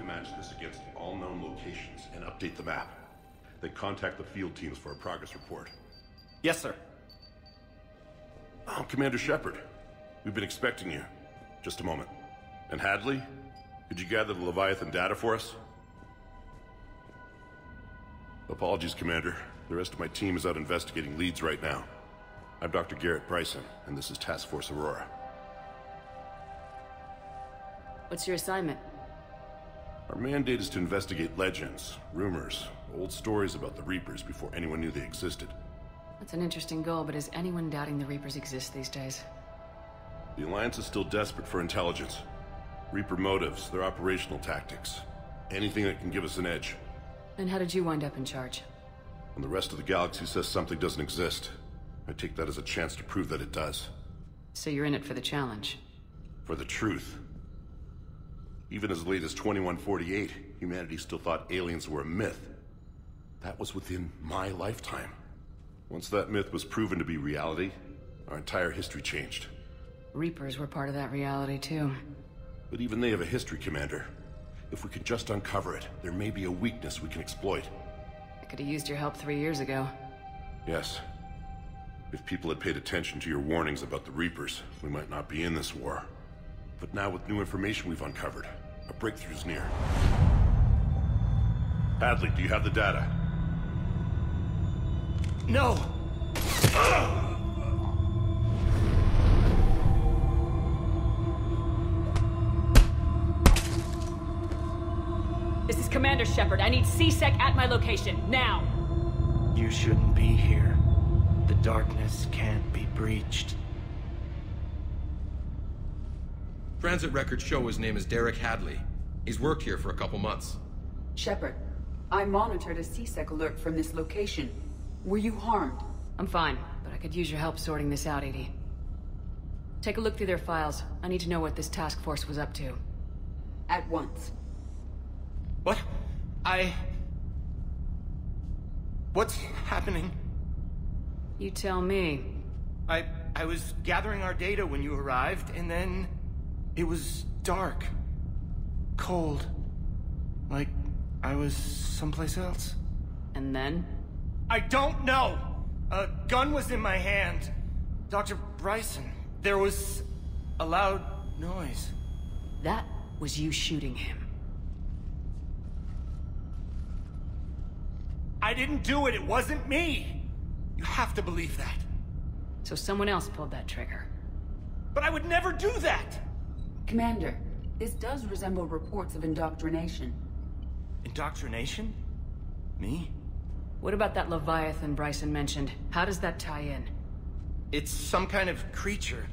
to match this against all known locations and update the map. Then contact the field teams for a progress report. Yes, sir. Oh, Commander Shepard. We've been expecting you. Just a moment. And Hadley? Could you gather the Leviathan data for us? Apologies, Commander. The rest of my team is out investigating leads right now. I'm Dr. Garrett Bryson, and this is Task Force Aurora. What's your assignment? Our mandate is to investigate legends, rumors, old stories about the Reapers before anyone knew they existed. That's an interesting goal, but is anyone doubting the Reapers exist these days? The Alliance is still desperate for intelligence. Reaper motives, their operational tactics. Anything that can give us an edge. And how did you wind up in charge? When the rest of the galaxy says something doesn't exist, I take that as a chance to prove that it does. So you're in it for the challenge? For the truth. Even as late as 2148, humanity still thought aliens were a myth. That was within my lifetime. Once that myth was proven to be reality, our entire history changed. Reapers were part of that reality, too. But even they have a history, Commander. If we could just uncover it, there may be a weakness we can exploit. I could have used your help 3 years ago. Yes. If people had paid attention to your warnings about the Reapers, we might not be in this war. But now with new information we've uncovered, a breakthrough's near. Hadley, do you have the data? No! This is Commander Shepard. I need C-Sec at my location, now! You shouldn't be here. The darkness can't be breached. Transit records show his name is Derek Hadley. He's worked here for a couple months. Shepard, I monitored a C-Sec alert from this location. Were you harmed? I'm fine, but I could use your help sorting this out, Edie. Take a look through their files. I need to know what this task force was up to. At once. What? What's happening? You tell me. I was gathering our data when you arrived, and then it was dark. Cold. Like I was someplace else. And then? I don't know! A gun was in my hand. Dr. Bryson, there was a loud noise. That was you shooting him. I didn't do it, it wasn't me! You have to believe that. So someone else pulled that trigger. But I would never do that! Commander, this does resemble reports of indoctrination. Indoctrination? Me? What about that Leviathan Bryson mentioned? How does that tie in? It's some kind of creature.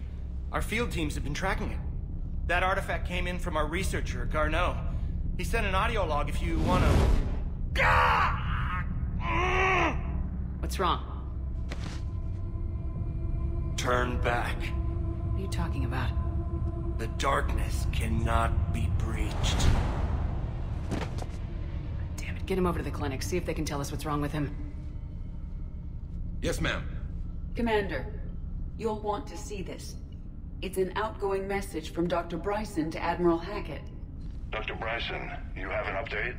Our field teams have been tracking it. That artifact came in from our researcher, Garno. He sent an audio log if you wanna... What's wrong? Turn back. What are you talking about? The darkness cannot be breached. Damn it, get him over to the clinic. See if they can tell us what's wrong with him. Yes, ma'am. Commander, you'll want to see this. It's an outgoing message from Dr. Bryson to Admiral Hackett. Dr. Bryson, you have an update?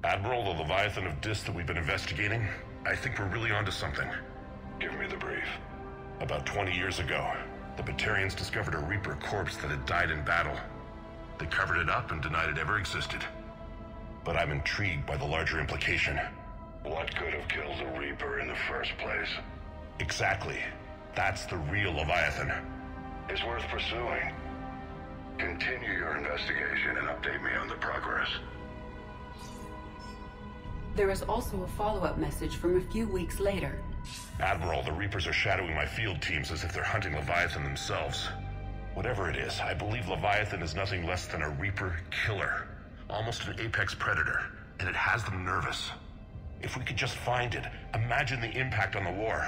Admiral, the Leviathan of Dis that we've been investigating, I think we're really onto something. Give me the brief. About 20 years ago, the Batarians discovered a Reaper corpse that had died in battle. They covered it up and denied it ever existed. But I'm intrigued by the larger implication. What could have killed the Reaper in the first place? Exactly. That's the real Leviathan. It's worth pursuing. Continue your investigation and update me on the progress. There is also a follow-up message from a few weeks later. Admiral, the Reapers are shadowing my field teams as if they're hunting Leviathan themselves. Whatever it is, I believe Leviathan is nothing less than a Reaper killer. Almost an apex predator, and it has them nervous. If we could just find it, imagine the impact on the war.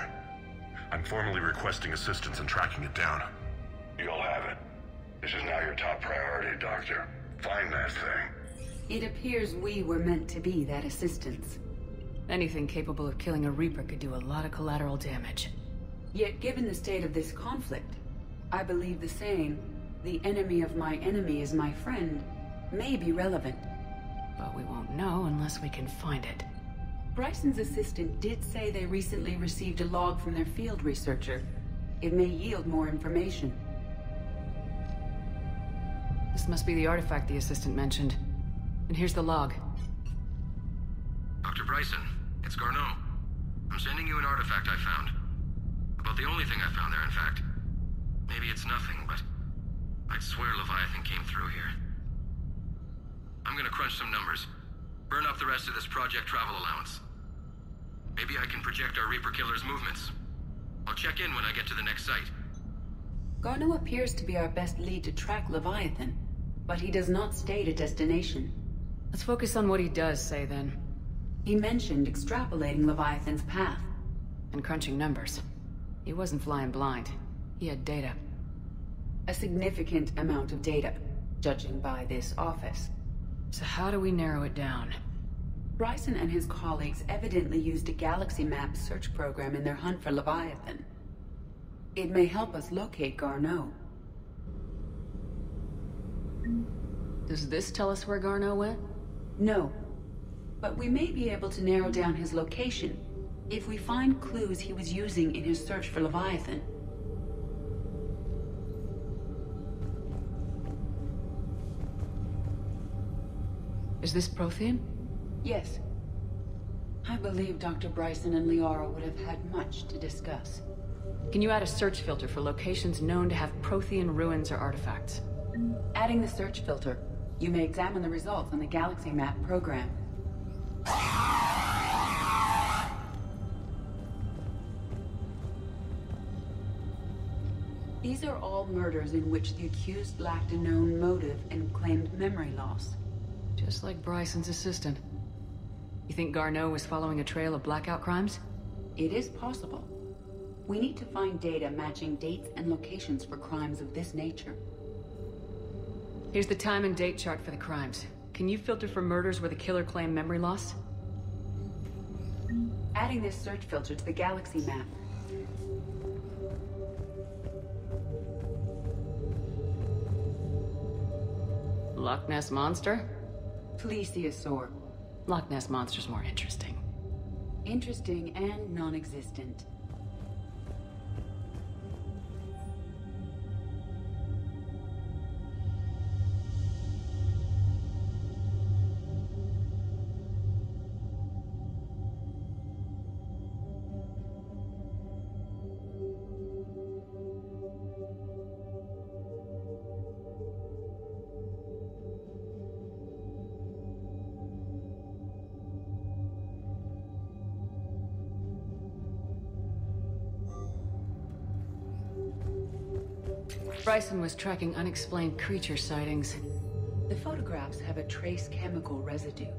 I'm formally requesting assistance in tracking it down. You'll have it. This is now your top priority, Doctor. Find that thing. It appears we were meant to be that assistance. Anything capable of killing a Reaper could do a lot of collateral damage. Yet given the state of this conflict, I believe the saying, "The enemy of my enemy is my friend," may be relevant. But we won't know unless we can find it. Bryson's assistant did say they recently received a log from their field researcher. It may yield more information. This must be the artifact the assistant mentioned. And here's the log. Dr. Bryson, it's Garno. I'm sending you an artifact I found. About the only thing I found there, in fact. Maybe it's nothing, but I'd swear Leviathan came through here. I'm gonna crunch some numbers. Burn up the rest of this project travel allowance. Maybe I can project our Reaper Killer's movements. I'll check in when I get to the next site. Garno appears to be our best lead to track Leviathan, but he does not state a destination. Let's focus on what he does say, then. He mentioned extrapolating Leviathan's path. And crunching numbers. He wasn't flying blind. He had data. A significant amount of data, judging by this office. So how do we narrow it down? Bryson and his colleagues evidently used a galaxy map search program in their hunt for Leviathan. It may help us locate Garno. Does this tell us where Garno went? No. But we may be able to narrow down his location if we find clues he was using in his search for Leviathan. Is this Prothean? Yes. I believe Dr. Bryson and Liara would have had much to discuss. Can you add a search filter for locations known to have Prothean ruins or artifacts? Adding the search filter, you may examine the results on the galaxy map program. These are all murders in which the accused lacked a known motive and claimed memory loss. Just like Bryson's assistant. You think Garno was following a trail of blackout crimes? It is possible. We need to find data matching dates and locations for crimes of this nature. Here's the time and date chart for the crimes. Can you filter for murders where the killer claimed memory loss? Adding this search filter to the galaxy map. Loch Ness Monster? Plesiosaur. Loch Ness Monster's more interesting. Interesting and non-existent. Bryson was tracking unexplained creature sightings. The photographs have a trace chemical residue.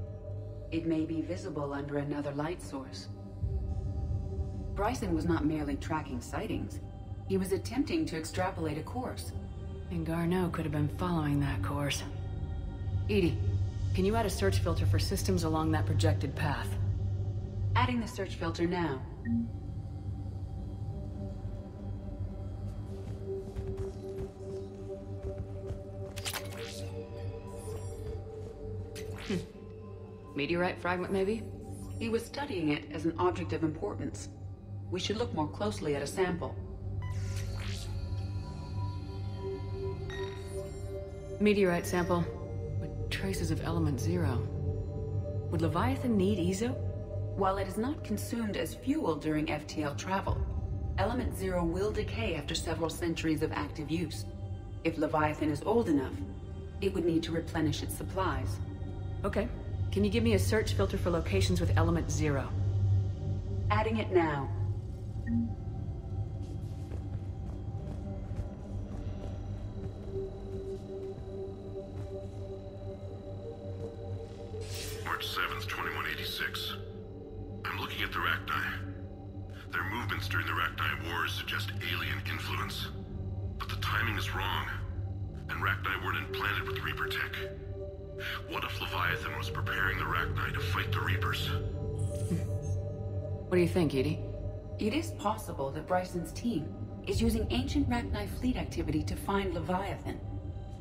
It may be visible under another light source. Bryson was not merely tracking sightings. He was attempting to extrapolate a course. And Garno could have been following that course. Edie, can you add a search filter for systems along that projected path? Adding the search filter now. Meteorite fragment, maybe? He was studying it as an object of importance. We should look more closely at a sample. Meteorite sample with traces of element 0. Would Leviathan need Ezo? While it is not consumed as fuel during FTL travel, element 0 will decay after several centuries of active use. If Leviathan is old enough, it would need to replenish its supplies. Okay. Can you give me a search filter for locations with element 0? Adding it now. March 7th, 2186. I'm looking at the Rachni. Their movements during the Rachni Wars suggest alien influence. But the timing is wrong, and Rachni weren't implanted with Reaper tech. What if Leviathan was preparing the Rachni to fight the Reapers? What do you think, Edie? It is possible that Bryson's team is using ancient Rachni fleet activity to find Leviathan.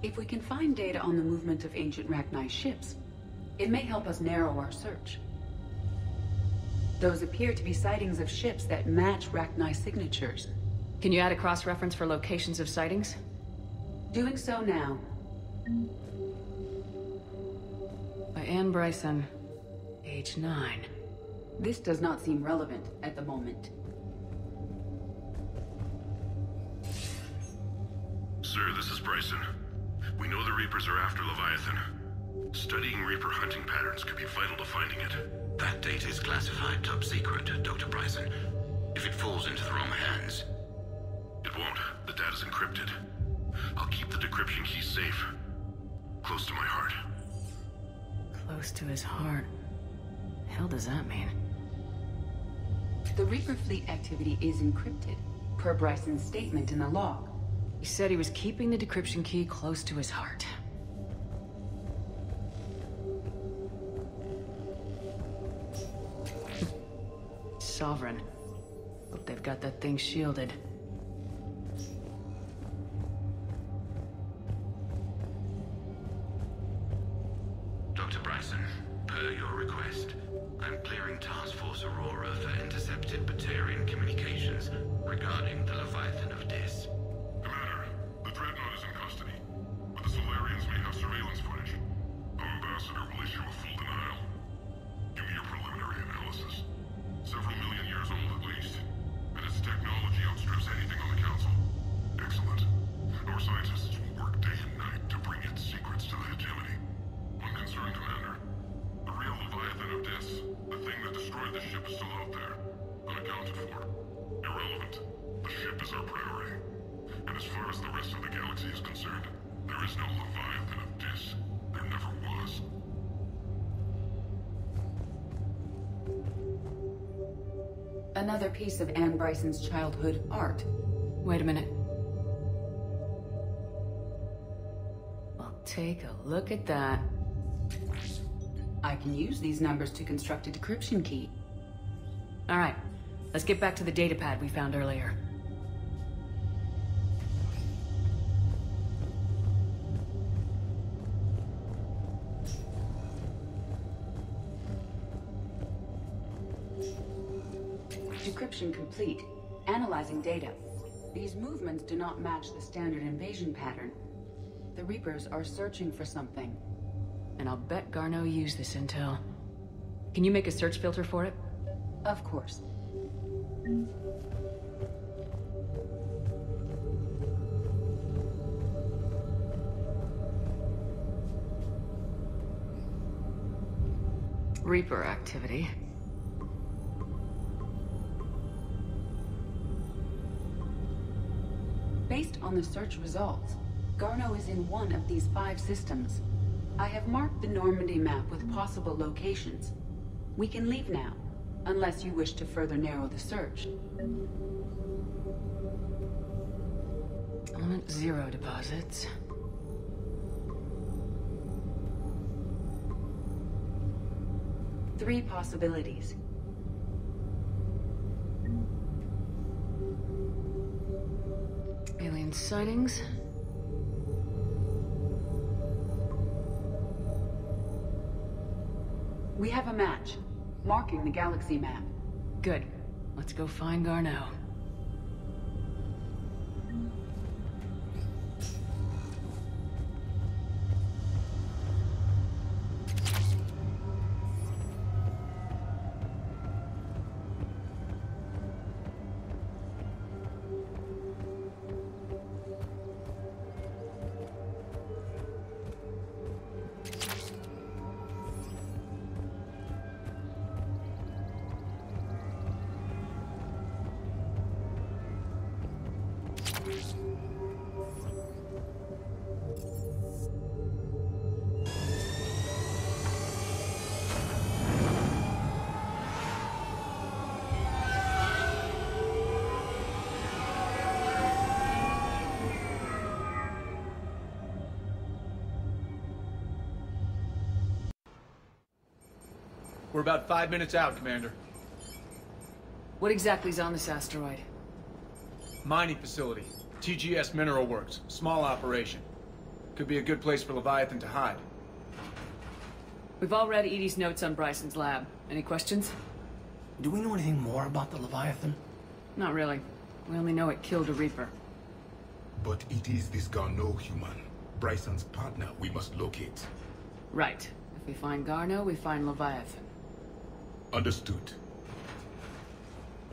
If we can find data on the movement of ancient Rachni ships, it may help us narrow our search. Those appear to be sightings of ships that match Rachni signatures. Can you add a cross-reference for locations of sightings? Doing so now. By Энн Brayson, age 9. This does not seem relevant at the moment. Sir, this is Bryson. We know the Reapers are after Leviathan. Studying Reaper hunting patterns could be vital to finding it. That data is classified top secret, Dr. Bryson. If it falls into the wrong hands... It won't. The data's encrypted. I'll keep the decryption key safe. Close to my heart. Close to his heart. The hell does that mean? The Reaper fleet activity is encrypted, per Bryson's statement in the log. He said he was keeping the decryption key close to his heart. Sovereign. Hope they've got that thing shielded. Dr. Bryson, per your request, I'm clearing Task Force Aurora for intercepted Batarian communications regarding the Leviathan of Dis. Commander, the Dreadnought is in custody, but the Solarians may have surveillance footage. Our ambassador will issue a full denial. Give me your preliminary analysis. Several million years old at least, and its technology outstrips anything on the Council. Excellent. Our scientists will work day and night to bring its secrets to the hegemony. One concern, Commander. The real Leviathan of Dis, the thing that destroyed the ship, is still out there, unaccounted for. Irrelevant. The ship is our priority. And as far as the rest of the galaxy is concerned, there is no Leviathan of Dis. There never was. Another piece of Энn Bryson's childhood art. Wait a minute. Well, take a look at that. I can use these numbers to construct a decryption key. All right, let's get back to the datapad we found earlier. Decryption complete. Analyzing data. These movements do not match the standard invasion pattern. The Reapers are searching for something. And I'll bet Garno used this intel. Can you make a search filter for it? Of course. Reaper activity. Based on the search results, Garno is in one of these 5 systems. I have marked the Normandy map with possible locations. We can leave now, unless you wish to further narrow the search. Element 0 deposits. Three possibilities. Alien sightings. We have a match, marking the galaxy map. Good. Let's go find Garno. We're about 5 minutes out, Commander. What exactly is on this asteroid? Mining facility. TGS Mineral Works. Small operation. Could be a good place for Leviathan to hide. We've all read Edie's notes on Bryson's lab. Any questions? Do we know anything more about the Leviathan? Not really. We only know it killed a Reaper. But it is this Garno human, Bryson's partner, we must locate. Right. If we find Garno, we find Leviathan. Understood.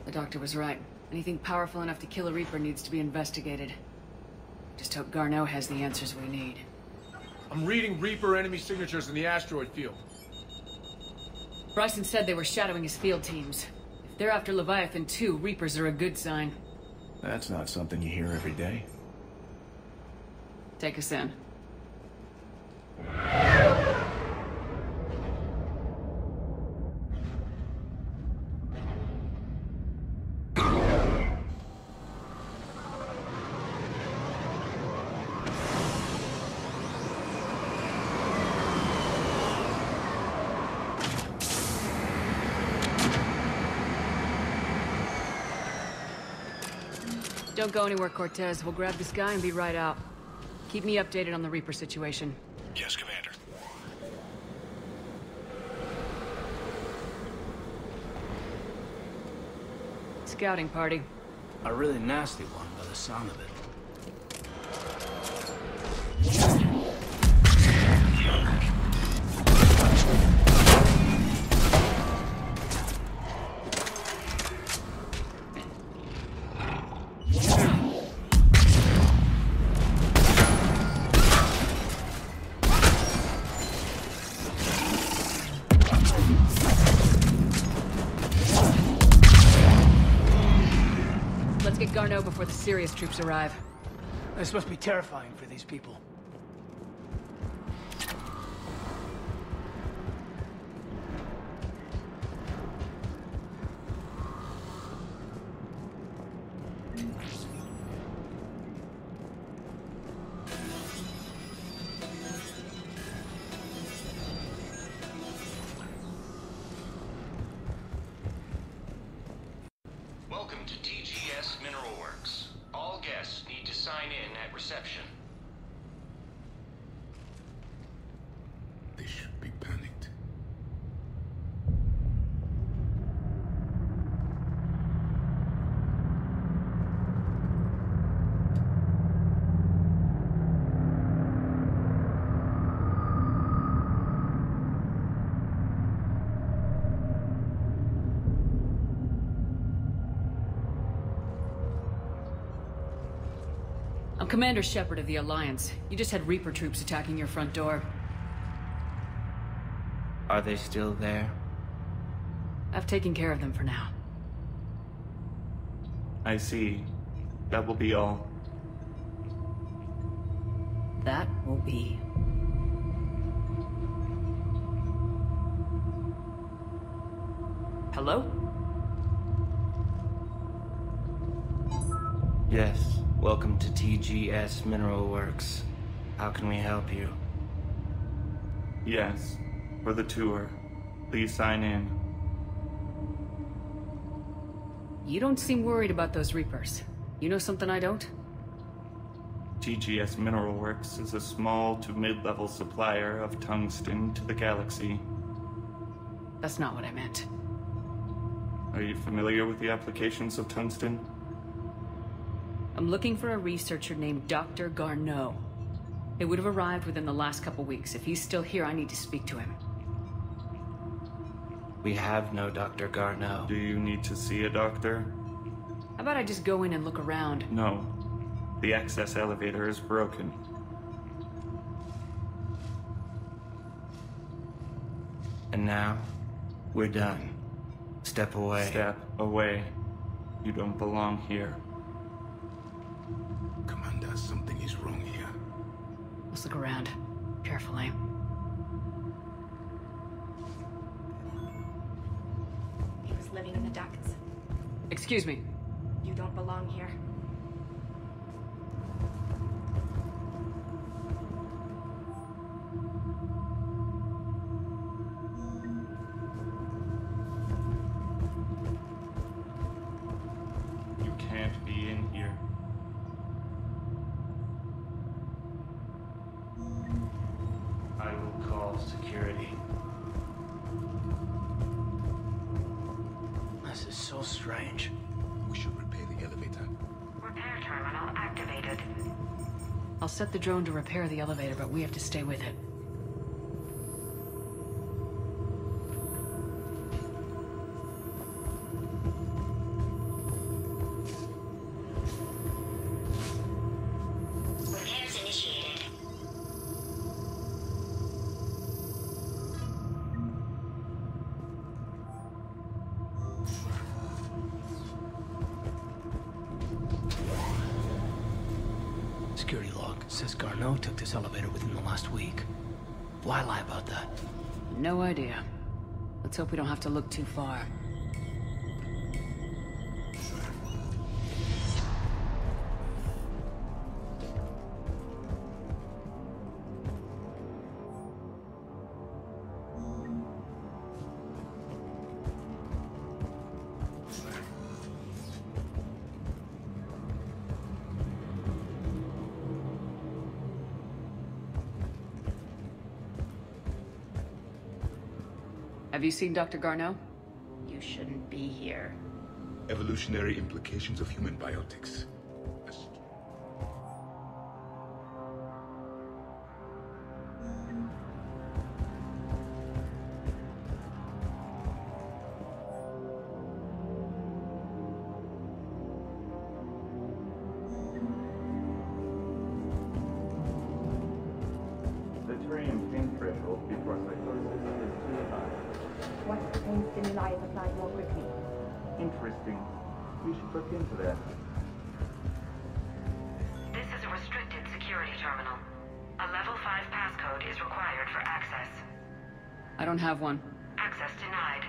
The doctor was right. Anything powerful enough to kill a Reaper needs to be investigated. Just hope Garno has the answers we need. I'm reading Reaper enemy signatures in the asteroid field. Bryson said they were shadowing his field teams. If they're after Leviathan II, Reapers are a good sign. That's not something you hear every day. Take us in. Don't go anywhere, Cortez. We'll grab this guy and be right out. Keep me updated on the Reaper situation. Yes, Commander. Scouting party. A really nasty one by the sound of it. Garno before the serious troops arrive. This must be terrifying for these people. Welcome to TGS Mineral Works. All guests need to sign in at reception. They should be panicked. I'm Commander Shepard of the Alliance. You just had Reaper troops attacking your front door. Are they still there? I've taken care of them for now. I see. That will be all. That will be. Hello? Yes. Welcome to TGS Mineral Works. How can we help you? Yes. For the tour. Please sign in. You don't seem worried about those Reapers. You know something I don't? TGS Mineral Works is a small to mid-level supplier of tungsten to the galaxy. That's not what I meant. Are you familiar with the applications of tungsten? I'm looking for a researcher named Dr. Garno. It would have arrived within the last couple weeks. If he's still here, I need to speak to him. We have no Dr. Garno. Do you need to see a doctor? How about I just go in and look around? No. The access elevator is broken. And now, we're done. Step away. Step away. You don't belong here. Commander, something is wrong here. Let's look around. Carefully. He was living in the ducts. Excuse me. You don't belong here. You can't be in here. strange. We should repair the elevator. Repair terminal activated. I'll set the drone to repair the elevator, but we have to stay with it. Repairs initiated. Security log says Garno took this elevator within the last week. Why lie about that? No idea. Let's hope we don't have to look too far. Have you seen Dr. Garno? You shouldn't be here. Evolutionary implications of human biotics. The terrain pain threshold before psychosis is too high. What pain stimuli is applied more quickly? Interesting. We should look into that. This is a restricted security terminal. A level 5 passcode is required for access. I don't have one. Access denied.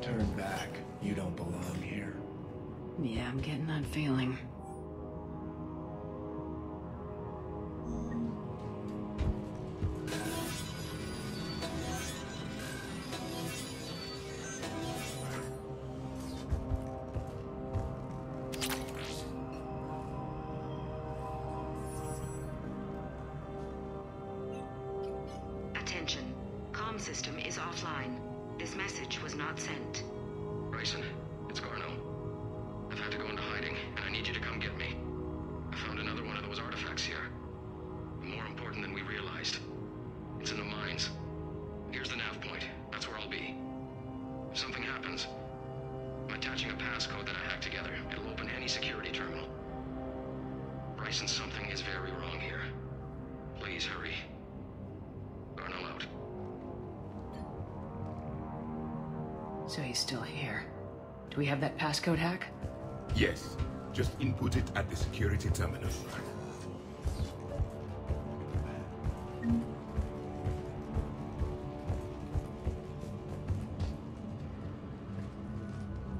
Turn back. You don't belong here. Yeah, I'm getting that feeling. Attention. Comm system is offline. This message was not sent. Bryson, it's Garno. I've had to go into hiding, and I need you to come get me. I found another one of those artifacts here. More important than we realized. It's in the mines. Here's the nav point. That's where I'll be. If something happens, I'm attaching a passcode that I hacked together. It'll open any security terminal. Bryson, something is very wrong here. Please hurry. Garno out. So he's still here. Do we have that passcode hack? Yes. Just input it at the security terminal.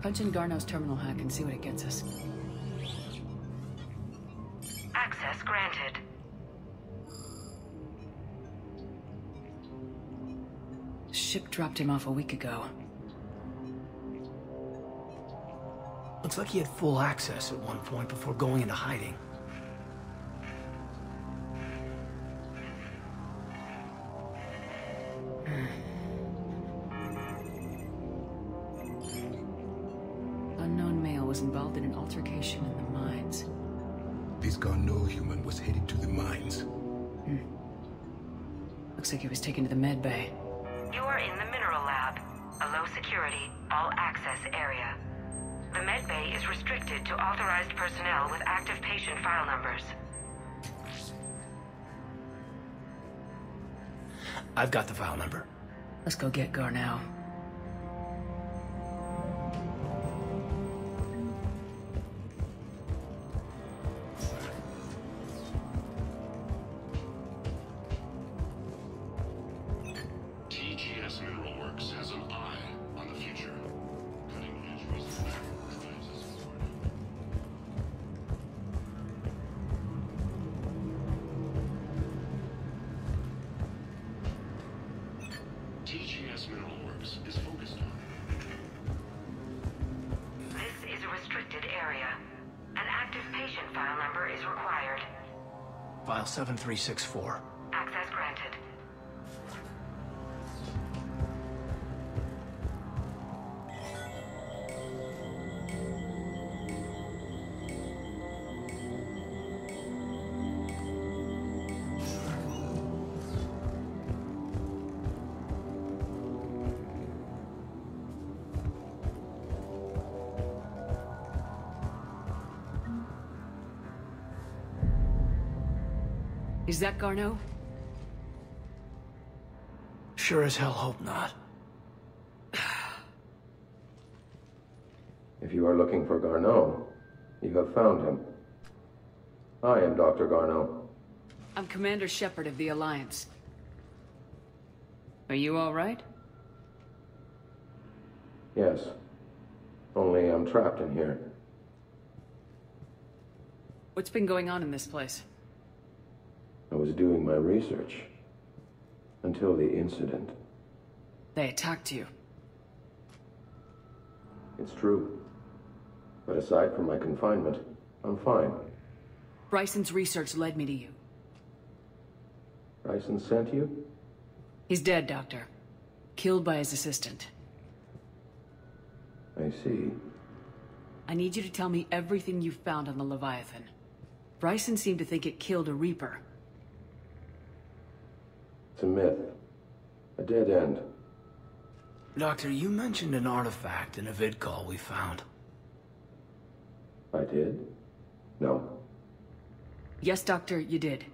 Punch in Garno's terminal hack and see what it gets us. Access granted. Ship dropped him off a week ago. Looks like he had full access at one point before going into hiding. Unknown male was involved in an altercation in the mines. This Garno human was headed to the mines. Looks like he was taken to the med bay. You are in the mineral lab, a low security, all access area. The med bay is restricted to authorized personnel with active patient file numbers. I've got the file number. Let's go get Garno. TGS Mineral Works has an eye on the future. Cutting edge research rises forward. TGS Mineral Works is focused on. This is a restricted restricted area. An active patient file number is required. File 7364. Access granted. Is that Garno? Sure as hell hope not. If you are looking for Garno, you have found him. I am Dr. Garno. I'm Commander Shepard of the Alliance. Are you all right? Yes. Only I'm trapped in here. What's been going on in this place? I was doing my research. Until the incident. They attacked you. It's true. But aside from my confinement, I'm fine. Bryson's research led me to you. Bryson sent you? He's dead, Doctor. Killed by his assistant. I see. I need you to tell me everything you found on the Leviathan. Bryson seemed to think it killed a Reaper. It's a myth. A dead end. Doctor, you mentioned an artifact in a vid call we found. I did? No. Yes, Doctor, you did.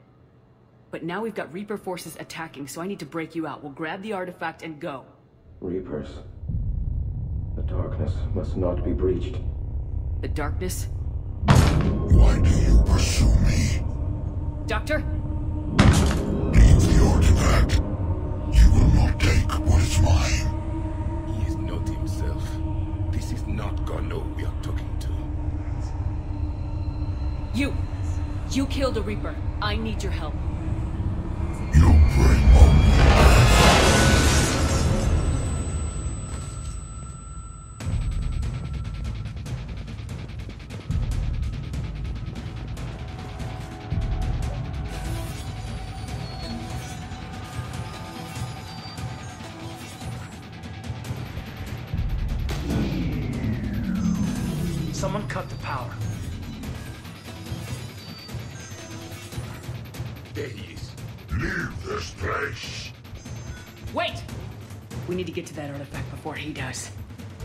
But now we've got Reaper forces attacking, so I need to break you out. We'll grab the artifact and go. Reapers. The darkness must not be breached. The darkness? Why do you pursue me? Doctor? Leave the artifact. You will not take what is mine. He is not himself. This is not Garno we are talking to. You killed a Reaper. I need your help. You bring only Someone cut the power. There he is. Leave this place. Wait! We need to get to that artifact before he does.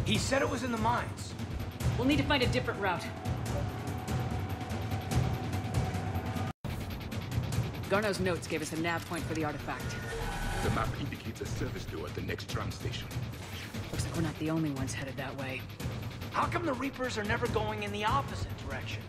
He said it was in the mines. We'll need to find a different route. Garno's notes gave us a nav point for the artifact. The map indicates a service door at the next tram station. Looks like we're not the only ones headed that way. How come the Reapers are never going in the opposite direction?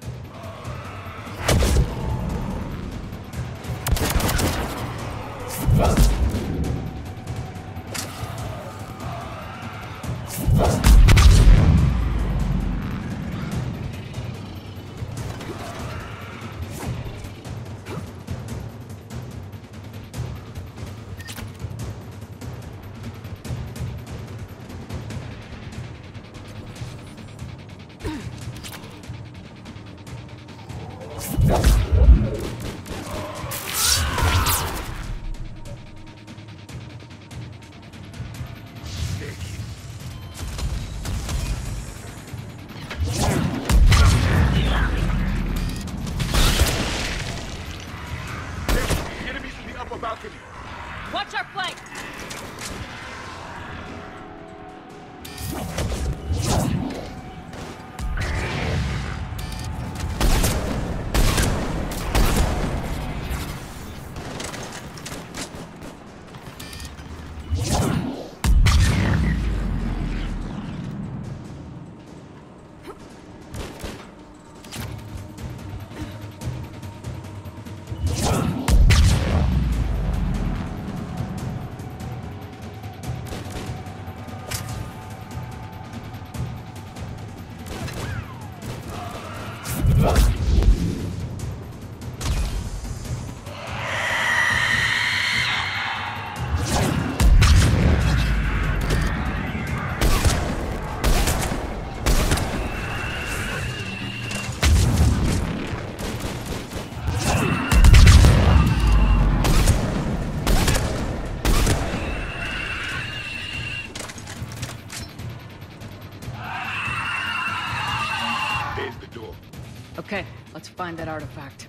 Okay, let's find that artifact.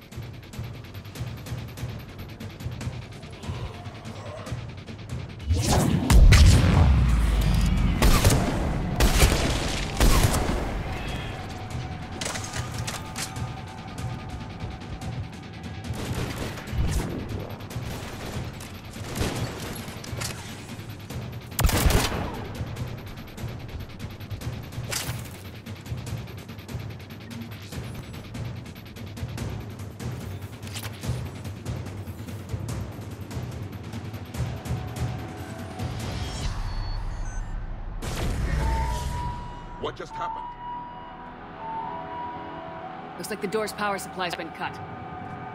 What just happened? Looks like the door's power supply's been cut.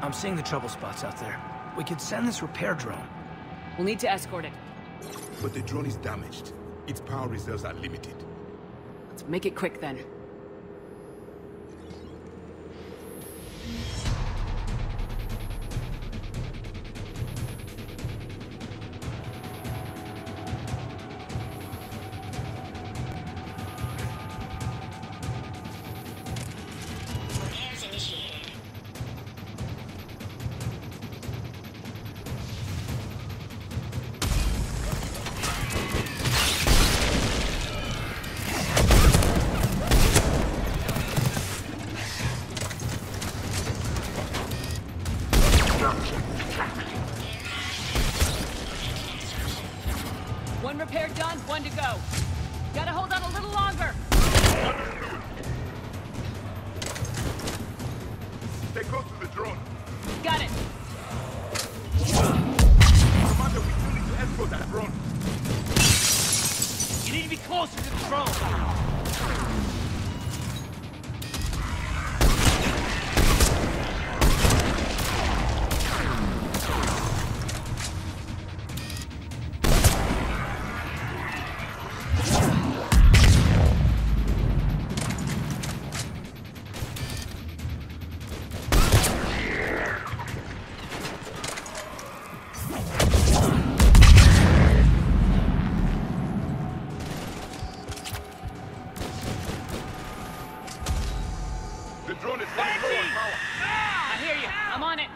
I'm seeing the trouble spots out there. We could send this repair drone. We'll need to escort it. But the drone is damaged. Its power reserves are limited. Let's make it quick then. One repair done, one to go. Gotta hold on a little longer. Stay close to the drone. Got it. Commander, we still need to escort that drone. You need to be closer to the drone. I hear you. I'm on it.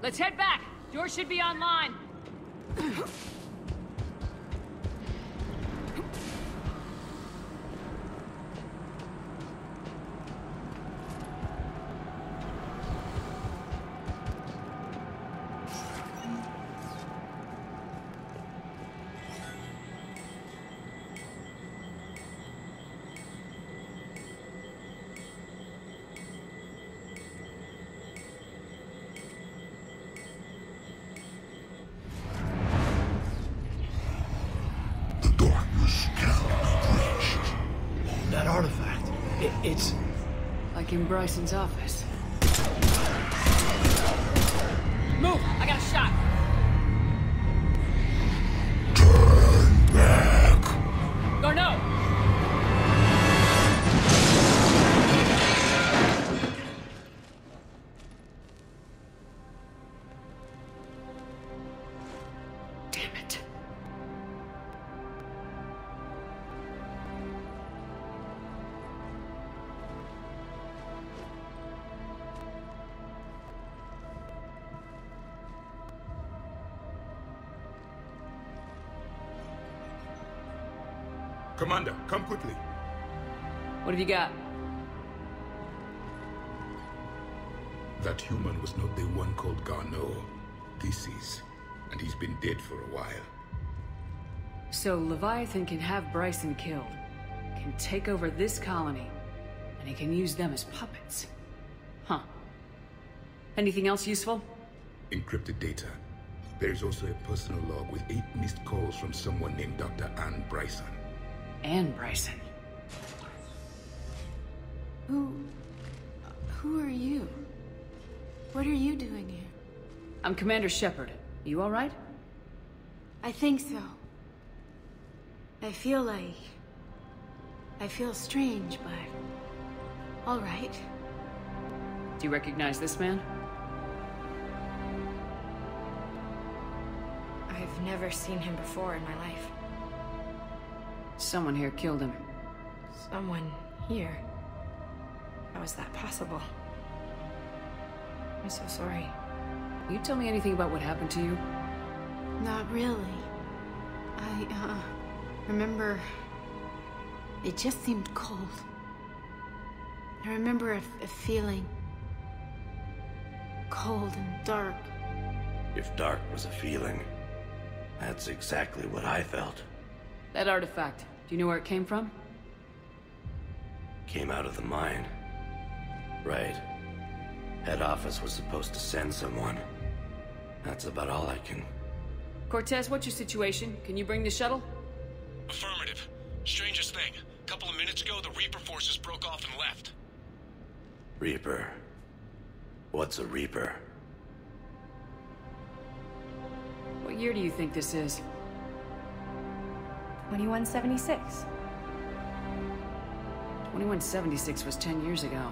Let's head back. Door should be online. That artifact, it's... Like in Bryson's office. Move! I got a shot! Turn back. Garno! Damn it. Commander, come quickly. What have you got? That human was not the one called Garno. This is. And he's been dead for a while. So Leviathan can have Bryson killed, can take over this colony, and he can use them as puppets. Huh. Anything else useful? Encrypted data. There is also a personal log with 8 missed calls from someone named Dr. Энn Brayson. Энn Brayson. Who are you? What are you doing here? I'm Commander Shepard. You all right? I think so. I feel strange, but all right. Do you recognize this man? I've never seen him before in my life. Someone here killed him. Someone here? How is that possible? I'm so sorry. You tell me anything about what happened to you? Not really. I remember... It just seemed cold. I remember a feeling... cold and dark. If dark was a feeling, that's exactly what I felt. That artifact, do you know where it came from? Came out of the mine. Right. Head office was supposed to send someone. That's about all I can... Cortez, what's your situation? Can you bring the shuttle? Affirmative. Strangest thing. A couple of minutes ago, the Reaper forces broke off and left. Reaper? What's a Reaper? What year do you think this is? 2176. 2176 was 10 years ago.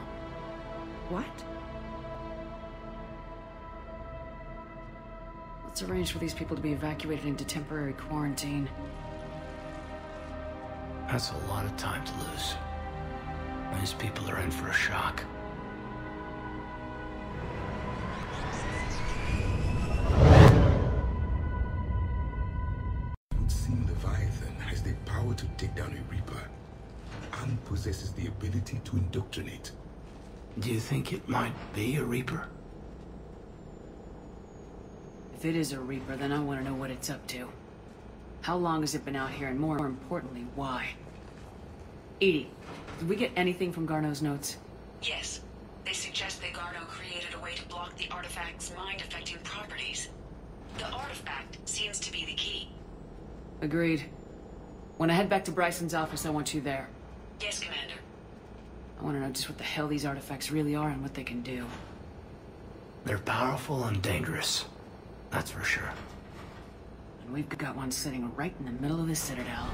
What? Let's arrange for these people to be evacuated into temporary quarantine. That's a lot of time to lose. These people are in for a shock. It would seem Leviathan has the power to take down a Reaper, and possesses the ability to indoctrinate. Do you think it might be a Reaper? If it is a Reaper, then I want to know what it's up to. How long has it been out here, and more importantly, why? Edie, did we get anything from Garno's notes? Yes. They suggest that Garno created a way to block the artifact's mind-affecting properties. The artifact seems to be the key. Agreed. When I head back to Bryson's office, I want you there. Yes, Commander. I want to know just what the hell these artifacts really are and what they can do. They're powerful and dangerous. That's for sure. And we've got one sitting right in the middle of the Citadel.